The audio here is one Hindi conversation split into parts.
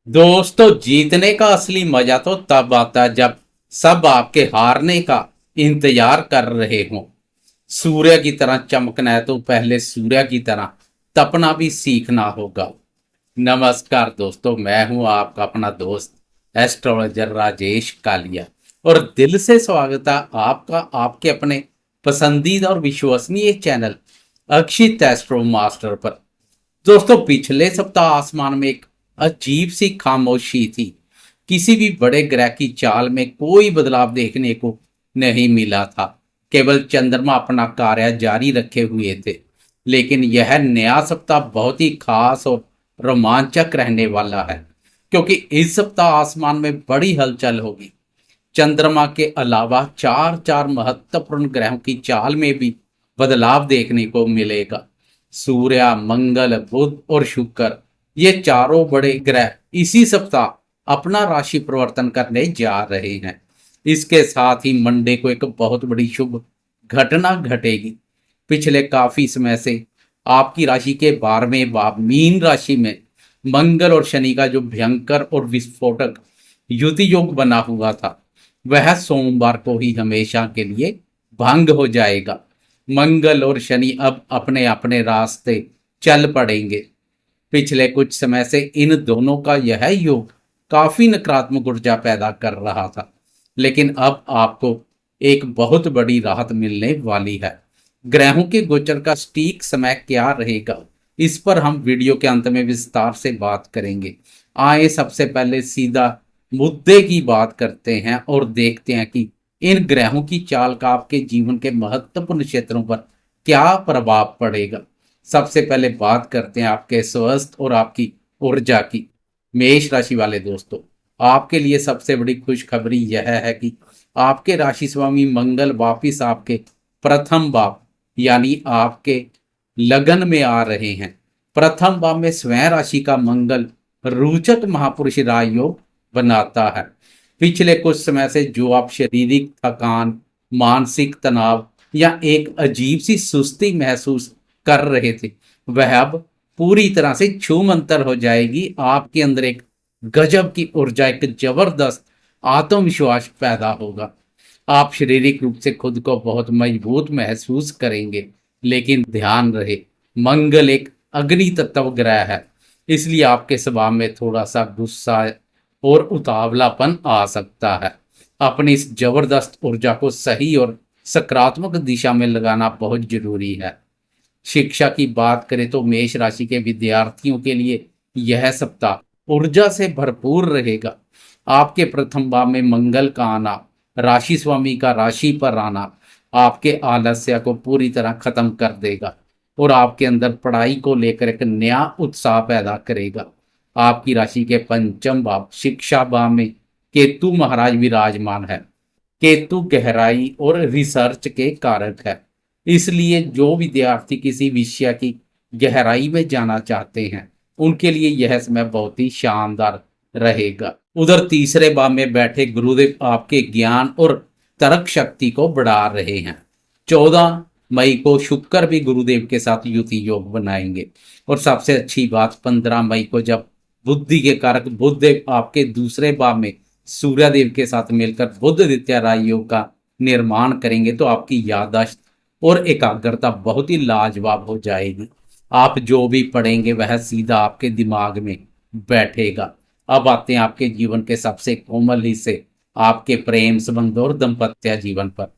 दोस्तों, जीतने का असली मजा तो तब आता है जब सब आपके हारने का इंतजार कर रहे हो। सूर्य की तरह चमकना है तो पहले सूर्य की तरह तपना भी सीखना होगा। नमस्कार दोस्तों, मैं हूं आपका अपना दोस्त एस्ट्रोलॉजर राजेश कालिया और दिल से स्वागत है आपका आपके अपने पसंदीदा और विश्वसनीय चैनल अक्षित एस्ट्रो मास्टर पर। दोस्तों, पिछले सप्ताह आसमान में एक अजीब सी खामोशी थी। किसी भी बड़े ग्रह की चाल में कोई बदलाव देखने को नहीं मिला था। केवल चंद्रमा अपना कार्य जारी रखे हुए थे। लेकिन यह नया सप्ताह बहुत ही खास और रोमांचक रहने वाला है, क्योंकि इस सप्ताह आसमान में बड़ी हलचल होगी। चंद्रमा के अलावा चार चार महत्वपूर्ण ग्रहों की चाल में भी बदलाव देखने को मिलेगा। सूर्य, मंगल, बुध और शुक्र, ये चारों बड़े ग्रह इसी सप्ताह अपना राशि परिवर्तन करने जा रहे हैं। इसके साथ ही मंडे को एक बहुत बड़ी शुभ घटना घटेगी। पिछले काफी समय से आपकी राशि के 12वें भाव मीन राशि में मंगल और शनि का जो भयंकर और विस्फोटक युति योग बना हुआ था, वह सोमवार को ही हमेशा के लिए भंग हो जाएगा। मंगल और शनि अब अपने अपने रास्ते चल पड़ेंगे। पिछले कुछ समय से इन दोनों का यह योग काफी नकारात्मक ऊर्जा पैदा कर रहा था, लेकिन अब आपको एक बहुत बड़ी राहत मिलने वाली है। ग्रहों के गोचर का सटीक समय क्या रहेगा, इस पर हम वीडियो के अंत में विस्तार से बात करेंगे। आए सबसे पहले सीधा मुद्दे की बात करते हैं और देखते हैं कि इन ग्रहों की चाल का आपके जीवन के महत्वपूर्ण क्षेत्रों पर क्या प्रभाव पड़ेगा। सबसे पहले बात करते हैं आपके स्वास्थ्य और आपकी ऊर्जा की। मेष राशि वाले दोस्तों, आपके लिए सबसे बड़ी खुशखबरी यह है कि आपके राशि स्वामी मंगल वापिस आपके प्रथम भाव यानी आपके लगन में आ रहे हैं। प्रथम भाव में स्वयं राशि का मंगल रोचक महापुरुष राजयोग बनाता है। पिछले कुछ समय से जो आप शारीरिक थकान, मानसिक तनाव या एक अजीब सी सुस्ती महसूस कर रहे थे, वह अब पूरी तरह से छूमंतर हो जाएगी। आपके अंदर एक गजब की ऊर्जा, एक जबरदस्त आत्मविश्वास पैदा होगा। आप शारीरिक रूप से खुद को बहुत मजबूत महसूस करेंगे। लेकिन ध्यान रहे, मंगल एक अग्नि तत्व ग्रह है, इसलिए आपके स्वभाव में थोड़ा सा गुस्सा और उतावलापन आ सकता है। अपनी इस जबरदस्त ऊर्जा को सही और सकारात्मक दिशा में लगाना बहुत जरूरी है। शिक्षा की बात करें तो मेष राशि के विद्यार्थियों के लिए यह सप्ताह ऊर्जा से भरपूर रहेगा। आपके प्रथम भाव में मंगल का आना, राशि स्वामी का राशि पर आना आपके आलस्य को पूरी तरह खत्म कर देगा और आपके अंदर पढ़ाई को लेकर एक नया उत्साह पैदा करेगा। आपकी राशि के पंचम भाव शिक्षा भाव में केतु महाराज विराजमान है। केतु गहराई और रिसर्च के कारक है, इसलिए जो विद्यार्थी किसी विषय की गहराई में जाना चाहते हैं, उनके लिए यह समय बहुत ही शानदार रहेगा। उधर तीसरे भाव में बैठे गुरुदेव आपके ज्ञान और तर्क शक्ति को बढ़ा रहे हैं। 14 मई को शुक्र भी गुरुदेव के साथ युति योग बनाएंगे और सबसे अच्छी बात 15 मई को जब बुद्धि के कारक बुधदेव आपके दूसरे भाव में सूर्यदेव के साथ मिलकर बुध दित्या राजयोग का निर्माण करेंगे, तो आपकी याददाश्त और एकाग्रता बहुत ही लाजवाब हो जाएगी। आप जो भी पढ़ेंगे वह सीधा आपके दिमाग में बैठेगा। अब आते हैं आपके जीवन के सबसे कोमल हिस्से, आपके प्रेम संबंध और दाम्पत्य जीवन पर।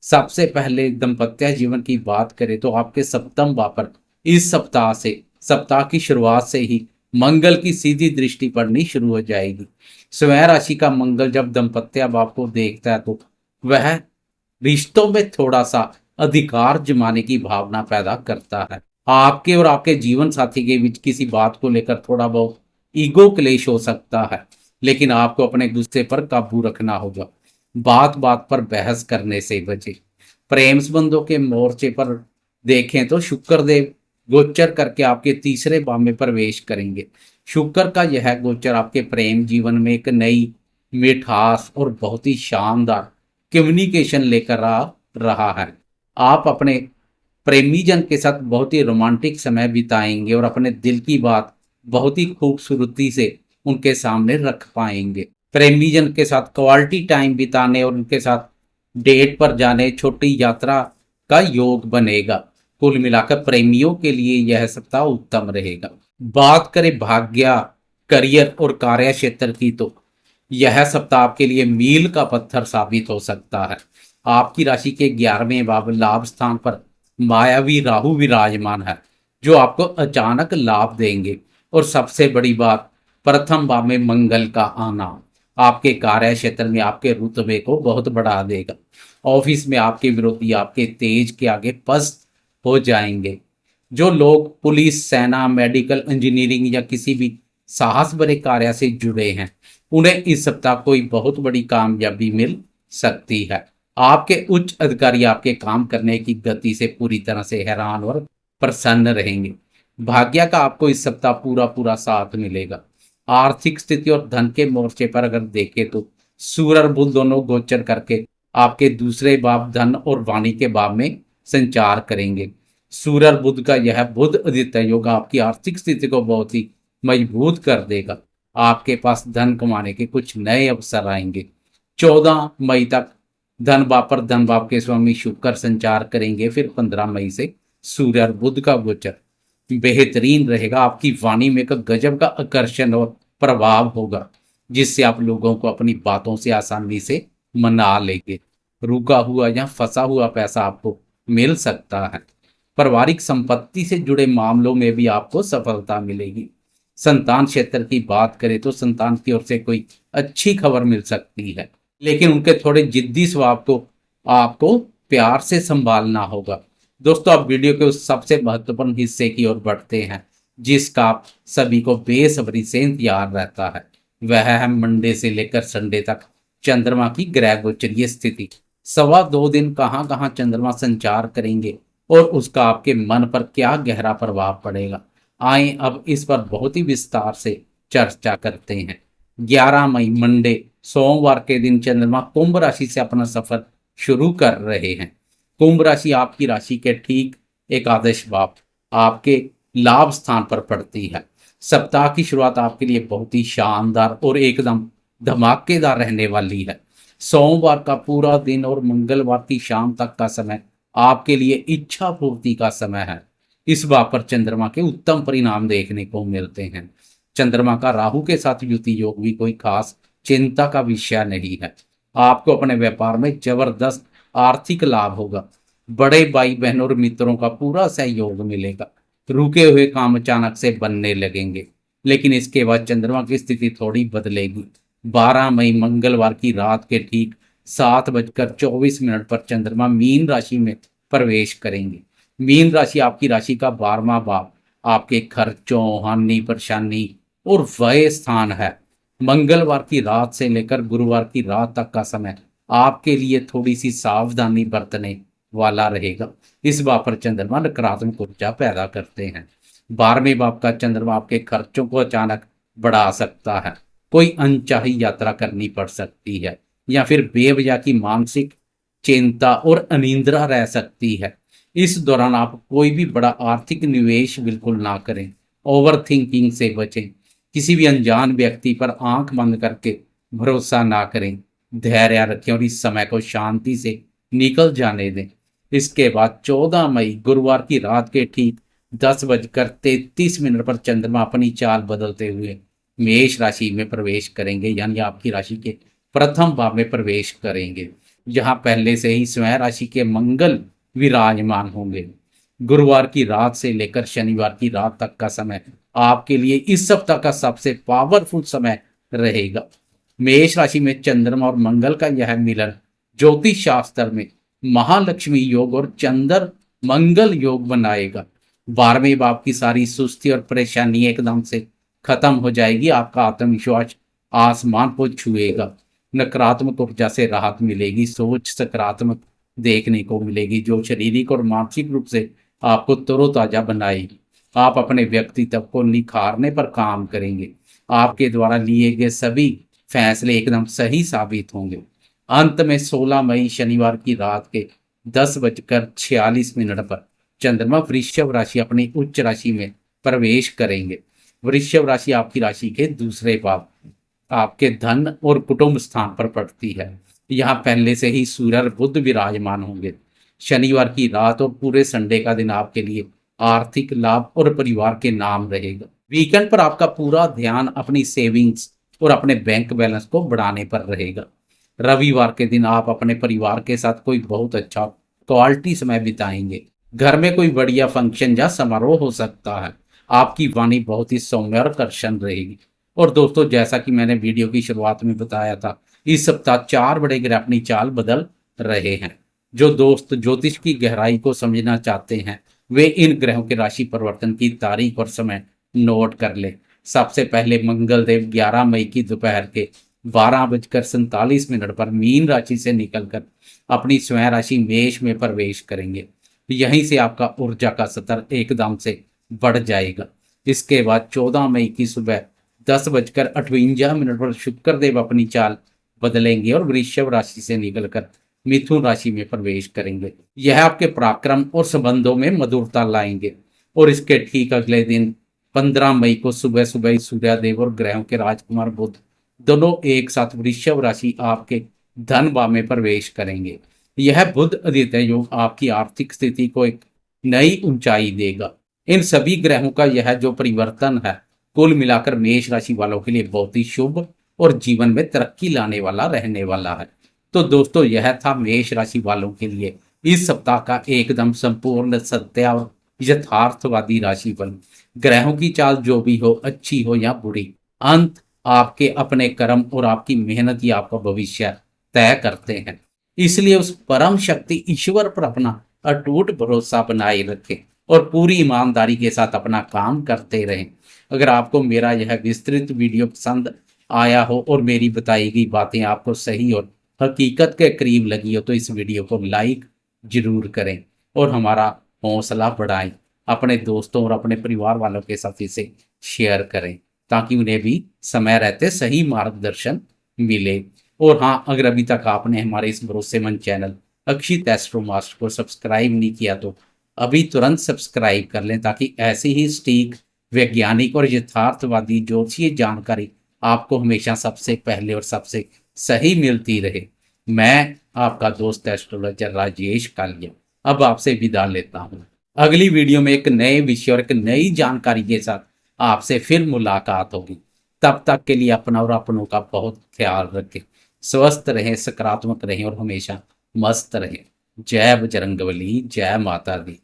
सबसे पहले दाम्पत्य जीवन की बात करें तो आपके सप्तम भाव पर इस सप्ताह की शुरुआत से ही मंगल की सीधी दृष्टि पड़नी शुरू हो जाएगी। स्वयं राशि का मंगल जब दाम्पत्य भाव को देखता है तो वह रिश्तों में थोड़ा सा अधिकार जमाने की भावना पैदा करता है। आपके और आपके जीवन साथी के बीच किसी बात को लेकर थोड़ा बहुत ईगो क्लेश हो सकता है, लेकिन आपको अपने गुस्से पर काबू रखना होगा। बात बात पर बहस करने से बचे। प्रेम संबंधों के मोर्चे पर देखें तो शुक्रदेव गोचर करके आपके तीसरे भाव में प्रवेश करेंगे। शुक्र का यह गोचर आपके प्रेम जीवन में एक नई मिठास और बहुत ही शानदार कम्युनिकेशन लेकर आ रहा है। आप अपने प्रेमी जन के साथ बहुत ही रोमांटिक समय बिताएंगे और अपने दिल की बात बहुत ही खूबसूरती से उनके सामने रख पाएंगे। प्रेमीजन के साथ क्वालिटी टाइम बिताने और उनके साथ डेट पर जाने, छोटी यात्रा का योग बनेगा। कुल मिलाकर प्रेमियों के लिए यह सप्ताह उत्तम रहेगा। बात करें भाग्य, करियर और कार्य क्षेत्र की, तो यह सप्ताह आपके लिए मील का पत्थर साबित हो सकता है। आपकी राशि के 11वें भाव लाभ स्थान पर मायावी राहु विराजमान है, जो आपको अचानक लाभ देंगे। और सबसे बड़ी बात, प्रथम भाव में मंगल का आना आपके कार्य क्षेत्र में आपके रुतबे को बहुत बढ़ा देगा। ऑफिस में आपके विरोधी आपके तेज के आगे पस्त हो जाएंगे। जो लोग पुलिस, सेना, मेडिकल, इंजीनियरिंग या किसी भी साहस भरे कार्य से जुड़े हैं, उन्हें इस सप्ताह कोई बहुत बड़ी कामयाबी मिल सकती है। आपके उच्च अधिकारी आपके काम करने की गति से पूरी तरह से हैरान और प्रसन्न रहेंगे। भाग्य का आपको इस सप्ताह पूरा पूरा साथ मिलेगा। आर्थिक स्थिति और धन के मोर्चे पर अगर देखें तो सूर्य और बुध दोनों गोचर करके आपके दूसरे भाव धन और वाणी के भाव में संचार करेंगे। सूर्य और बुध का यह बुध आदित्य योग आपकी आर्थिक स्थिति को बहुत ही मजबूत कर देगा। आपके पास धन कमाने के कुछ नए अवसर आएंगे। 14 मई तक धन भाव पर धन भाव के स्वामी शुक्र संचार करेंगे। फिर 15 मई से सूर्य और बुध का गोचर बेहतरीन रहेगा। आपकी वाणी में एक गजब का आकर्षण और प्रभाव होगा, जिससे आप लोगों को अपनी बातों से आसानी से मना लेंगे। रुका हुआ या फंसा हुआ पैसा आपको मिल सकता है। पारिवारिक संपत्ति से जुड़े मामलों में भी आपको सफलता मिलेगी। संतान क्षेत्र की बात करें तो संतान की ओर से कोई अच्छी खबर मिल सकती है, लेकिन उनके थोड़े जिद्दी स्वभाव को आपको प्यार से संभालना होगा। दोस्तों, आप वीडियो के उस सबसे महत्वपूर्ण हिस्से की ओर बढ़ते हैं जिसका आप सभी को बेसब्री से इंतजार रहता है। वह है मंडे से लेकर संडे तक चंद्रमा की ग्रह गोचरीय स्थिति। 2.25 दिन कहाँ कहाँ चंद्रमा संचार करेंगे और उसका आपके मन पर क्या गहरा प्रभाव पड़ेगा, आए अब इस पर बहुत ही विस्तार से चर्चा करते हैं। 11 मई मंडे सोमवार के दिन चंद्रमा कुंभ राशि से अपना सफर शुरू कर रहे हैं। कुंभ राशि आपकी राशि के ठीक एकादश भाव आपके लाभ स्थान पर पड़ती है। सप्ताह की शुरुआत आपके लिए बहुत ही शानदार और एकदम धमाकेदार रहने वाली है। सोमवार का पूरा दिन और मंगलवार की शाम तक का समय आपके लिए इच्छा पूर्ति का समय है। इस बात पर चंद्रमा के उत्तम परिणाम देखने को मिलते हैं। चंद्रमा का राहु के साथ युति योग भी कोई खास चिंता का विषय नहीं है। आपको अपने व्यापार में जबरदस्त आर्थिक लाभ होगा। बड़े भाई बहन और मित्रों का पूरा सहयोग मिलेगा। रुके हुए काम अचानक से बनने लगेंगे, लेकिन इसके बाद चंद्रमा की स्थिति थोड़ी बदलेगी। 12 मई मंगलवार की रात के ठीक 7:24 पर चंद्रमा मीन राशि में प्रवेश करेंगे। मीन राशि आपकी राशि का 12वां भाव आपके खर्चों, हानि, परेशानी और व्यय स्थान है। मंगलवार की रात से लेकर गुरुवार की रात तक का समय आपके लिए थोड़ी सी सावधानी बरतने वाला रहेगा। इस बात पर चंद्रमा नकारात्मक ऊर्जा पैदा करते हैं। 12वें भाव का चंद्रमा आपके खर्चों को अचानक बढ़ा सकता है। कोई अनचाही यात्रा करनी पड़ सकती है या फिर बेवजह की मानसिक चिंता और अनिद्रा रह सकती है। इस दौरान आप कोई भी बड़ा आर्थिक निवेश बिल्कुल ना करें। ओवर थिंकिंग से बचें। किसी भी अनजान व्यक्ति पर आंख बंद करके भरोसा ना करें। धैर्य रखें और इस समय को शांति से निकल जाने दें। इसके बाद 14 मई गुरुवार की रात के ठीक 10:33 पर चंद्रमा अपनी चाल बदलते हुए मेष राशि में प्रवेश करेंगे, यानी आपकी राशि के प्रथम भाव में प्रवेश करेंगे, जहां पहले से ही स्वयं राशि के मंगल विराजमान होंगे। गुरुवार की रात से लेकर शनिवार की रात तक का समय आपके लिए इस सप्ताह का सबसे पावरफुल समय रहेगा। मेष राशि में चंद्रमा और मंगल का यह मिलन ज्योतिष शास्त्र में महालक्ष्मी योग और चंद्र मंगल योग बनाएगा। 12वें भाव की सारी सुस्ती और परेशानी एकदम से खत्म हो जाएगी। आपका आत्मविश्वास आसमान को छुएगा। नकारात्मक ऊर्जा से राहत मिलेगी। सोच सकारात्मक देखने को मिलेगी, जो शारीरिक और मानसिक रूप से आपको तरोताजा बनाएगी। आप अपने व्यक्तित्व को निखारने पर काम करेंगे। आपके द्वारा लिए गए सभी फैसले एकदम सही साबित होंगे। अंत में 16 मई शनिवार की रात के 10:46 पर चंद्रमा वृषभ राशि अपनी उच्च राशि में प्रवेश करेंगे। वृषभ राशि आपकी राशि के दूसरे भाव, आपके धन और कुटुंब स्थान पर पड़ती है। यहाँ पहले से ही सूर्य और बुध विराजमान होंगे। शनिवार की रात और पूरे संडे का दिन आपके लिए आर्थिक लाभ और परिवार के नाम रहेगा। वीकेंड पर आपका पूरा ध्यान अपनी सेविंग्स और अपने बैंक बैलेंस को बढ़ाने पर रहेगा। रविवार के दिन आप अपने परिवार के साथ कोई बहुत अच्छा क्वालिटी समय बिताएंगे। घर में कोई बढ़िया फंक्शन या समारोह हो सकता है। आपकी वाणी बहुत ही सौम्य और आकर्षण रहेगी। और दोस्तों, जैसा कि मैंने वीडियो की शुरुआत में बताया था, इस सप्ताह 4 बड़े ग्रह अपनी चाल बदल रहे हैं। जो दोस्त ज्योतिष की गहराई को समझना चाहते हैं, वे इन ग्रहों के राशि परिवर्तन की तारीख और समय नोट कर ले। सबसे पहले मंगलदेव 11 मई की दोपहर के 12:47 पर मीन राशि से निकलकर अपनी स्वयं राशि मेष में प्रवेश करेंगे। यहीं से आपका ऊर्जा का स्तर एकदम से बढ़ जाएगा। इसके बाद 14 मई की सुबह 10:58 पर शुक्रदेव अपनी चाल बदलेंगे और वृषभ राशि से निकलकर मिथुन राशि में प्रवेश करेंगे। यह आपके पराक्रम और संबंधों में मधुरता लाएंगे। और इसके ठीक अगले दिन 15 मई को सुबह सुबह सूर्यदेव और ग्रहों के राजकुमार बुध दोनों एक साथ वृषभ राशि आपके धन भाव में प्रवेश करेंगे। यह बुध आदित्य योग आपकी आर्थिक स्थिति को एक नई ऊंचाई देगा। इन सभी ग्रहों का यह जो परिवर्तन है, कुल मिलाकर मेष राशि वालों के लिए बहुत ही शुभ और जीवन में तरक्की लाने वाला रहने वाला है। तो दोस्तों, यह था मेष राशि वालों के लिए इस सप्ताह का एकदम संपूर्ण सत्य और यथार्थवादी राशिफल। ग्रहों की चाल जो भी हो, अच्छी हो या बुरी, अंत आपके अपने कर्म और आपकी मेहनत ही आपका भविष्य तय करते हैं। इसलिए उस परम शक्ति ईश्वर पर अपना अटूट भरोसा बनाए रखें और पूरी ईमानदारी के साथ अपना काम करते रहें। अगर आपको मेरा यह विस्तृत वीडियो पसंद आया हो और मेरी बताई गई बातें आपको सही और हकीकत के करीब लगी हो, तो इस वीडियो को लाइक जरूर करें और हमारा हौसला बढ़ाएं। अपने दोस्तों और अपने परिवार वालों के साथ इसे शेयर करें ताकि उन्हें भी समय रहते सही मार्गदर्शन मिले। और हाँ, अगर अभी तक आपने हमारे इस भरोसेमंद चैनल अक्षित एस्ट्रो मास्टर को सब्सक्राइब नहीं किया तो अभी तुरंत सब्सक्राइब कर लें ताकि ऐसी ही सटीक, वैज्ञानिक और यथार्थवादी ज्योतिषीय जानकारी आपको हमेशा सबसे पहले और सबसे सही मिलती रहे। मैं आपका दोस्त एस्ट्रोलॉजर राजेश कालिया अब आपसे विदा लेता हूँ। अगली वीडियो में एक नए विषय और एक नई जानकारी के साथ आपसे फिर मुलाकात होगी। तब तक के लिए अपना और अपनों का बहुत ख्याल रखें। स्वस्थ रहें, सकारात्मक रहें और हमेशा मस्त रहें। जय बजरंगबली, जय माता दी।